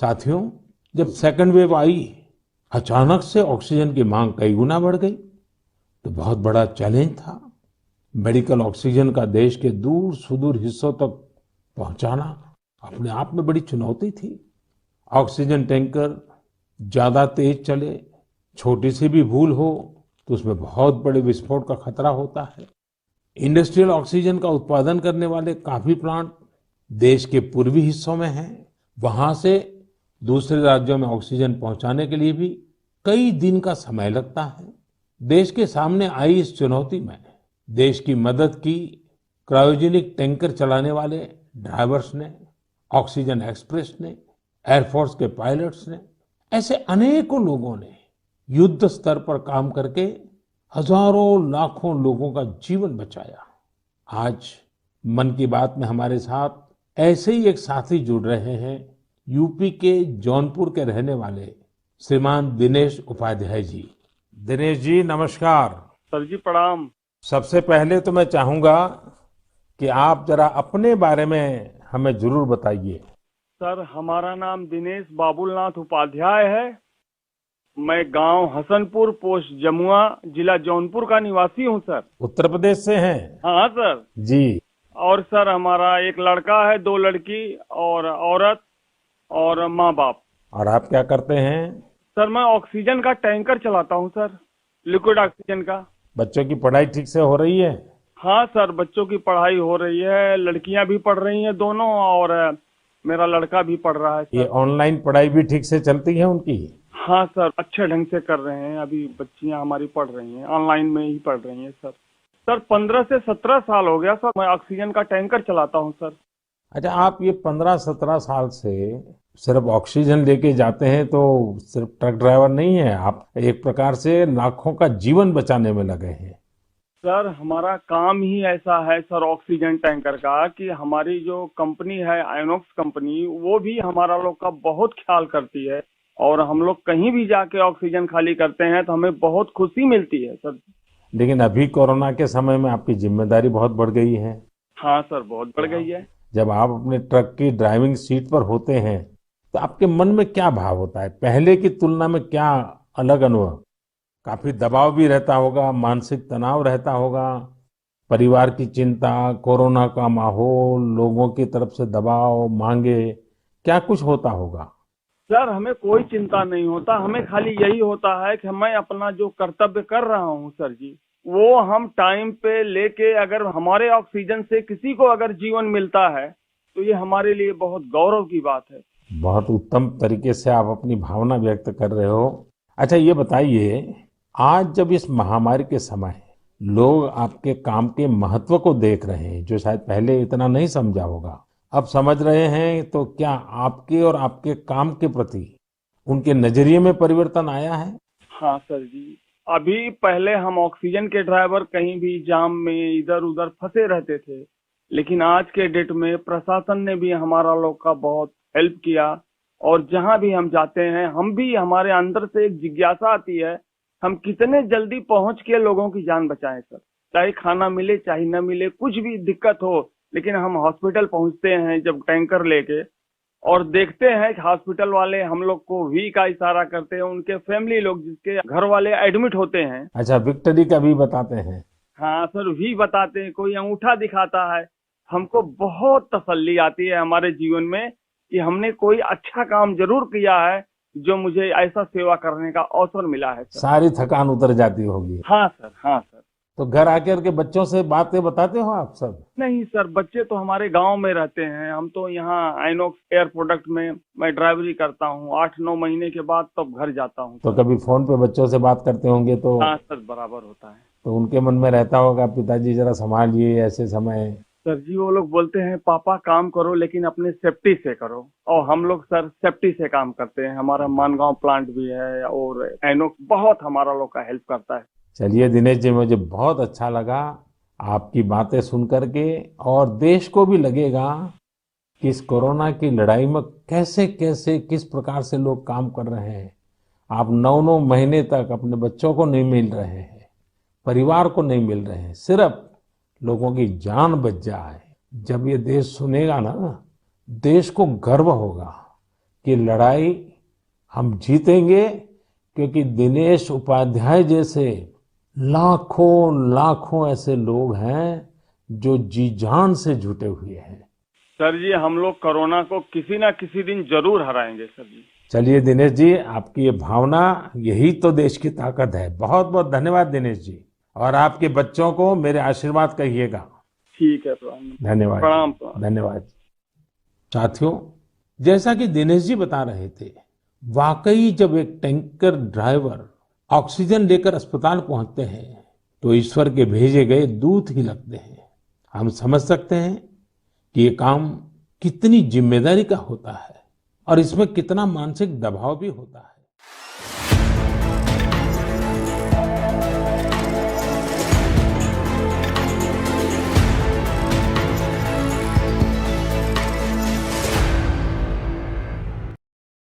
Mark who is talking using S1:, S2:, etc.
S1: साथियों, जब second wave आई, अचानक से ऑक्सीजन की मांग कई गुना बढ़ गई। तो बहुत बड़ा चैलेंज था। मेडिकल ऑक्सीजन का देश के दूर सुदूर हिस्सों तक पहुंचाना अपने आप में बड़ी चुनौती थी। ऑक्सीजन टैंकर ज्यादा तेज चले, छोटी सी भी भूल हो तो उसमें बहुत बड़े विस्फोट का खतरा होता है। इंडस्ट्रियल ऑक्सीजन का उत्पादन करने वाले काफी प्लांट देश के पूर्वी हिस्सों में हैं। वहां से दूसरे राज्यों में ऑक्सीजन पहुंचाने के लिए भी कई दिन का समय लगता है। देश के सामने आई इस चुनौती में देश की मदद की क्रायोजेनिक टैंकर चलाने वाले ड्राइवर्स ने, ऑक्सीजन एक्सप्रेस ने, एयरफोर्स के पायलट्स ने, ऐसे अनेकों लोगों ने युद्ध स्तर पर काम करके हजारों लाखों लोगों का जीवन बचाया। आज मन की बात में हमारे साथ ऐसे ही एक साथी जुड़ रहे हैं, यूपी के जौनपुर के रहने वाले श्रीमान दिनेश उपाध्याय जी। दिनेश जी नमस्कार।
S2: सर जी प्रणाम।
S1: सबसे पहले तो मैं चाहूंगा कि आप जरा अपने बारे में हमें जरूर बताइए।
S2: सर हमारा नाम दिनेश बाबुलनाथ उपाध्याय है। मैं गांव हसनपुर, पोस्ट जमुआ, जिला जौनपुर का निवासी हूं सर।
S1: उत्तर प्रदेश से हैं?
S2: हाँ सर
S1: जी।
S2: और सर हमारा एक लड़का है, 2 लड़की और औरत और माँ बाप।
S1: और आप क्या करते हैं?
S2: सर मैं ऑक्सीजन का टैंकर चलाता हूं सर, लिक्विड ऑक्सीजन का।
S1: बच्चों की पढ़ाई ठीक से हो रही है?
S2: हाँ सर, बच्चों की पढ़ाई हो रही है, लड़कियां भी पढ़ रही हैं दोनों, और मेरा लड़का भी पढ़ रहा है सर।
S1: ये ऑनलाइन पढ़ाई भी ठीक से चलती है उनकी?
S2: हाँ सर, अच्छे ढंग से कर रहे हैं। अभी बच्चियां हमारी पढ़ रही हैं, ऑनलाइन में ही पढ़ रही हैं सर। सर 15 से 17 साल हो गया सर मैं ऑक्सीजन का टैंकर चलाता हूं सर।
S1: अच्छा, आप ये 15-17 साल से सिर्फ ऑक्सीजन लेके जाते हैं तो सिर्फ ट्रक ड्राइवर नहीं है, आप एक प्रकार से लाखों का जीवन बचाने में लगे हैं।
S2: सर हमारा काम ही ऐसा है सर ऑक्सीजन टैंकर का, कि हमारी जो कंपनी है आयनॉक्स कंपनी, वो भी हमारा लोग का बहुत ख्याल करती है। और हम लोग कहीं भी जाके ऑक्सीजन खाली करते हैं तो हमें बहुत खुशी मिलती है सर।
S1: लेकिन अभी कोरोना के समय में आपकी जिम्मेदारी बहुत बढ़ गई है।
S2: हाँ सर, बहुत बढ़ गई है।
S1: जब आप अपने ट्रक की ड्राइविंग सीट पर होते हैं तो आपके मन में क्या भाव होता है? पहले की तुलना में क्या अलग अनुभव? काफी दबाव भी रहता होगा, मानसिक तनाव रहता होगा, परिवार की चिंता, कोरोना का माहौल, लोगों की तरफ से दबाव, मांगे, क्या कुछ होता होगा?
S2: सर हमें कोई चिंता नहीं होता, हमें खाली यही होता है कि मैं अपना जो कर्तव्य कर रहा हूँ सर जी, वो हम टाइम पे लेके, अगर हमारे ऑक्सीजन से किसी को अगर जीवन मिलता है तो ये हमारे लिए बहुत गौरव की बात है।
S1: बहुत उत्तम तरीके से आप अपनी भावना व्यक्त कर रहे हो। अच्छा ये बताइए, आज जब इस महामारी के समय लोग आपके काम के महत्व को देख रहे हैं, जो शायद पहले इतना नहीं समझा होगा, अब समझ रहे हैं, तो क्या आपके और आपके काम के प्रति उनके नजरिए में परिवर्तन आया है?
S2: हाँ सर जी, अभी पहले हम ऑक्सीजन के ड्राइवर कहीं भी जाम में इधर उधर फंसे रहते थे, लेकिन आज के डेट में प्रशासन ने भी हमारा लोग का बहुत हेल्प किया। और जहां भी हम जाते हैं, हम भी, हमारे अंदर से एक जिज्ञासा आती है, हम कितने जल्दी पहुंच के लोगों की जान बचाएं सर। चाहे खाना मिले चाहे न मिले, कुछ भी दिक्कत हो, लेकिन हम हॉस्पिटल पहुंचते हैं जब टैंकर लेके, और देखते हैं कि हॉस्पिटल वाले हम लोग को वी का इशारा करते हैं, उनके फैमिली लोग जिसके घर वाले एडमिट होते हैं।
S1: अच्छा, विक्ट्री का भी बताते हैं?
S2: हाँ सर, वी बताते हैं, कोई अंगूठा दिखाता है। हमको बहुत तसल्ली आती है हमारे जीवन में कि हमने कोई अच्छा काम जरूर किया है, जो मुझे ऐसा सेवा करने का अवसर मिला है सर।
S1: सारी थकान उतर जाती होगी।
S2: हाँ सर, हाँ सर।
S1: तो घर आकर के बच्चों से बातें बताते हो आप सब?
S2: नहीं सर, बच्चे तो हमारे गांव में रहते हैं, हम तो यहाँ आइनॉक्स एयर प्रोडक्ट में मैं ड्राइवरी करता हूँ। 8-9 महीने के बाद तब घर जाता हूँ।
S1: तो कभी फोन पे बच्चों से बात करते होंगे तो?
S2: हाँ सर, बराबर होता है।
S1: तो उनके मन में रहता होगा, पिताजी जरा संभालिए ऐसे समय।
S2: सर जी वो लोग बोलते हैं पापा काम करो लेकिन अपने सेफ्टी से करो, और हम लोग सर सेफ्टी से काम करते हैं। हमारा मानगांव प्लांट भी है और आइनॉक्स बहुत हमारा लोग का हेल्प करता है।
S1: चलिए दिनेश जी, मुझे बहुत अच्छा लगा आपकी बातें सुन करके, और देश को भी लगेगा कि इस कोरोना की लड़ाई में कैसे कैसे किस प्रकार से लोग काम कर रहे हैं। आप 9-9 महीने तक अपने बच्चों को नहीं मिल रहे हैं, परिवार को नहीं मिल रहे हैं, सिर्फ लोगों की जान बच जाए। जब ये देश सुनेगा ना, देश को गर्व होगा कि लड़ाई हम जीतेंगे, क्योंकि दिनेश उपाध्याय जैसे लाखों लाखों ऐसे लोग हैं जो जी जान से जुटे हुए हैं।
S2: सर जी, हम लोग कोरोना को किसी ना किसी दिन जरूर हराएंगे सर जी।
S1: चलिए दिनेश जी, आपकी ये भावना, यही तो देश की ताकत है। बहुत बहुत धन्यवाद दिनेश जी, और आपके बच्चों को मेरे आशीर्वाद कहिएगा।
S2: ठीक है, प्रणाम।
S1: धन्यवाद।
S2: प्रणाम प्रणाम।
S1: धन्यवाद। साथियों, जैसा कि दिनेश जी बता रहे थे, वाकई जब एक टैंकर ड्राइवर ऑक्सीजन लेकर अस्पताल पहुंचते हैं तो ईश्वर के भेजे गए दूत ही लगते हैं। हम समझ सकते हैं कि ये काम कितनी जिम्मेदारी का होता है और इसमें कितना मानसिक दबाव भी होता है।